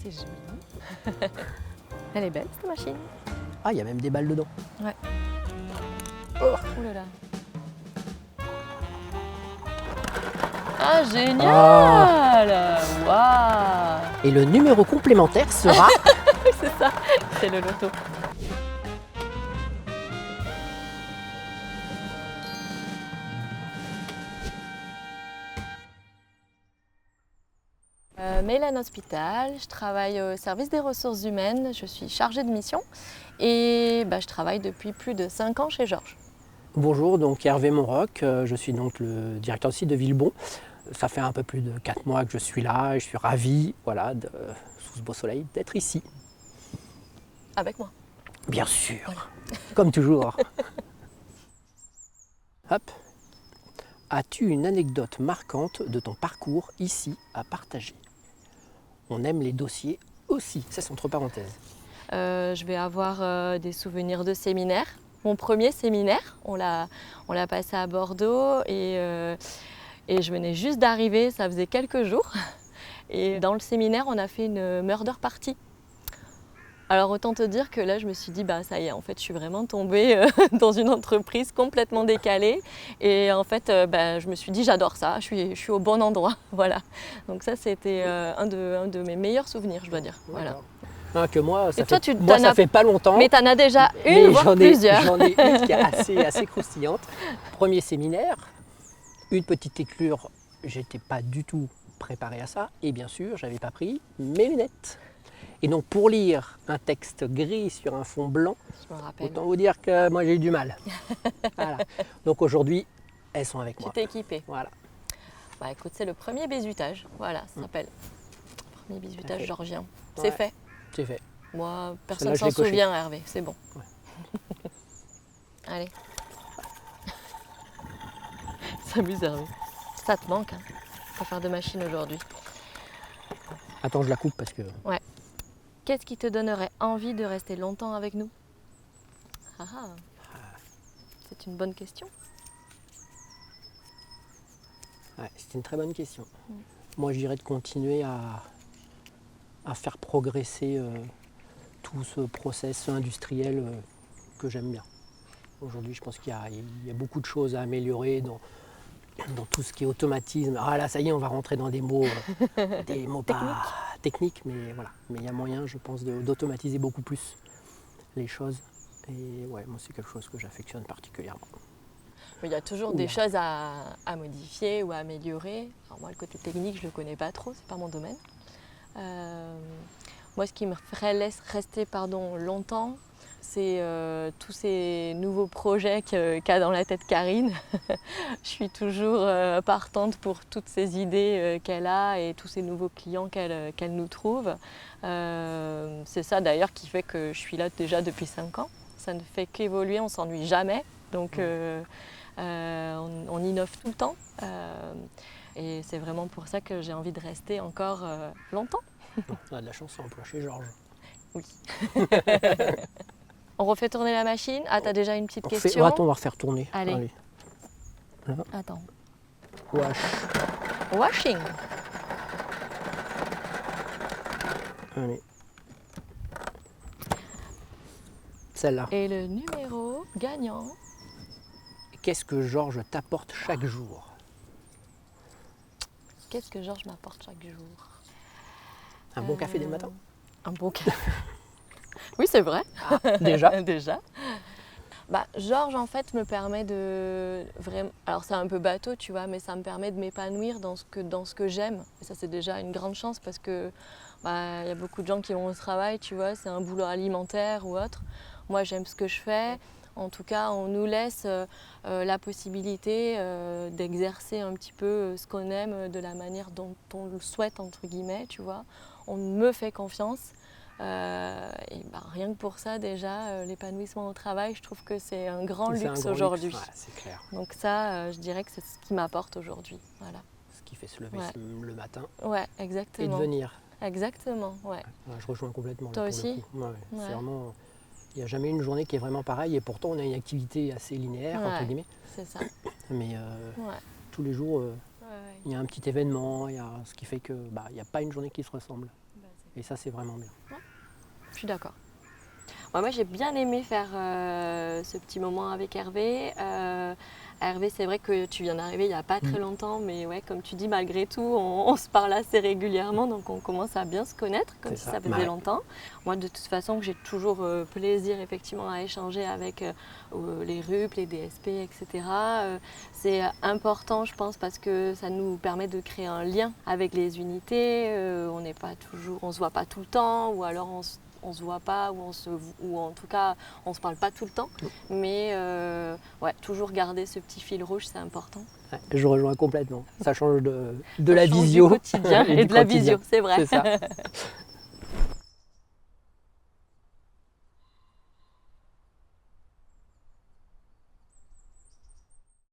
c'est joli. Elle est belle cette machine. Ah, il y a même des balles dedans. Ouais. Oh. Ouh là là. Ah, génial! Waouh! Et le numéro complémentaire sera... C'est ça, c'est le loto. Mélène Hospital, je travaille au service des ressources humaines, je suis chargée de mission et je travaille depuis plus de 5 ans chez Georges. Bonjour, donc Hervé Monroc, je suis donc le directeur de site de Villebon. Ça fait un peu plus de 4 mois que je suis là et je suis ravi, voilà, sous ce beau soleil, d'être ici. Avec moi. Bien sûr, voilà. Comme toujours. Hop. As-tu une anecdote marquante de ton parcours ici à partager? On aime les dossiers aussi, ça c'est entre parenthèses. Je vais avoir des souvenirs de séminaire. Mon premier séminaire, on l'a passé à Bordeaux et je venais juste d'arriver, ça faisait quelques jours. Et dans le séminaire, on a fait une murder party. Alors autant te dire que là, je me suis dit, ça y est, en fait, je suis vraiment tombée dans une entreprise complètement décalée. Et en fait, je me suis dit, j'adore ça, je suis au bon endroit. Voilà. Donc ça, c'était un de mes meilleurs souvenirs, je dois dire. Voilà. Hein, que moi, ça, toi, ça fait pas longtemps. Mais tu en as déjà une, voire plusieurs. J'en ai une qui est assez croustillante. Premier séminaire, une petite éclure, j'étais pas du tout préparé à ça. Et bien sûr, j'avais pas pris mes lunettes. Et donc pour lire un texte gris sur un fond blanc, autant vous dire que moi j'ai eu du mal. Voilà. Donc aujourd'hui, elles sont avec moi. Tu t'es équipée. Voilà. Écoute, c'est le premier bizutage. Voilà, ça s'appelle. Premier bizutage okay. Georgien. C'est fait. C'est fait. Moi, personne ne s'en souvient, Hervé. C'est bon. Ouais. Allez. S'amuse, Hervé. Ça te manque, hein. Faut faire de machine aujourd'hui. Attends, je la coupe parce que... Ouais. Qu'est-ce qui te donnerait envie de rester longtemps avec nous? C'est une bonne question. Ouais, c'est une très bonne question. Moi, je dirais de continuer à faire progresser tout ce process industriel que j'aime bien. Aujourd'hui, je pense qu'il y a beaucoup de choses à améliorer dans tout ce qui est automatisme. Ah là, ça y est, on va rentrer dans des mots pas techniques, mais voilà. Mais il y a moyen, je pense, d'automatiser beaucoup plus les choses. Et ouais, moi, c'est quelque chose que j'affectionne particulièrement. Il y a toujours des choses à modifier ou à améliorer. Alors moi, le côté technique, je ne le connais pas trop, c'est pas mon domaine. Moi, ce qui me ferait rester longtemps, c'est tous ces nouveaux projets qu'a dans la tête Karine. Je suis toujours partante pour toutes ces idées qu'elle a et tous ces nouveaux clients qu'elle nous trouve. C'est ça d'ailleurs qui fait que je suis là déjà depuis 5 ans. Ça ne fait qu'évoluer, on ne s'ennuie jamais. Donc on innove tout le temps. Et c'est vraiment pour ça que j'ai envie de rester encore longtemps. On a de la chance, on emploie chez Georges. Oui. On refait tourner la machine. Ah, t'as déjà une petite question? Attends, on va refaire tourner. Allez. Là. Attends. Washing. Allez. Celle-là. Et le numéro gagnant? Qu'est-ce que Georges t'apporte chaque jour? Qu'est-ce que Georges m'apporte chaque jour? Un bon café dès le matin? Un bon café. Oui, c'est vrai. Ah, déjà. Déjà. Georges, en fait, me permet de vraiment. Alors, c'est un peu bateau, tu vois, mais ça me permet de m'épanouir dans ce que j'aime. Et ça, c'est déjà une grande chance parce que y a beaucoup de gens qui vont au travail, tu vois, c'est un boulot alimentaire ou autre. Moi, j'aime ce que je fais. En tout cas, on nous laisse la possibilité d'exercer un petit peu ce qu'on aime de la manière dont on le souhaite, entre guillemets, tu vois. On me fait confiance. Rien que pour ça, déjà, l'épanouissement au travail, je trouve que c'est un grand luxe aujourd'hui. Ouais, c'est clair. Donc ça, je dirais que c'est ce qui m'apporte aujourd'hui. Voilà. Ce qui fait se lever le matin. Ouais, exactement. Et de venir. Exactement, ouais. Je rejoins complètement. Toi aussi? Ouais. C'est vraiment... Il n'y a jamais une journée qui est vraiment pareille et pourtant on a une activité assez linéaire, entre guillemets. C'est ça. Mais tous les jours, il y a un petit événement, ce qui fait que il n'y a pas une journée qui se ressemble. Et ça, c'est vraiment bien. Je suis d'accord. Moi, j'ai bien aimé faire ce petit moment avec Hervé. Hervé, c'est vrai que tu viens d'arriver il n'y a pas très longtemps, mais ouais, comme tu dis, malgré tout, on se parle assez régulièrement, donc on commence à bien se connaître, comme si ça faisait longtemps. Moi, de toute façon, j'ai toujours plaisir effectivement à échanger avec les RUP, les DSP, etc. C'est important, je pense, parce que ça nous permet de créer un lien avec les unités. On n'est pas toujours, on se voit pas tout le temps, ou alors on se voit pas ou en tout cas on se parle pas tout le temps, mais ouais, toujours garder ce petit fil rouge, c'est important. Ouais, je rejoins complètement. Ça change de la change visio du quotidien et de la visio, c'est vrai. C'est ça.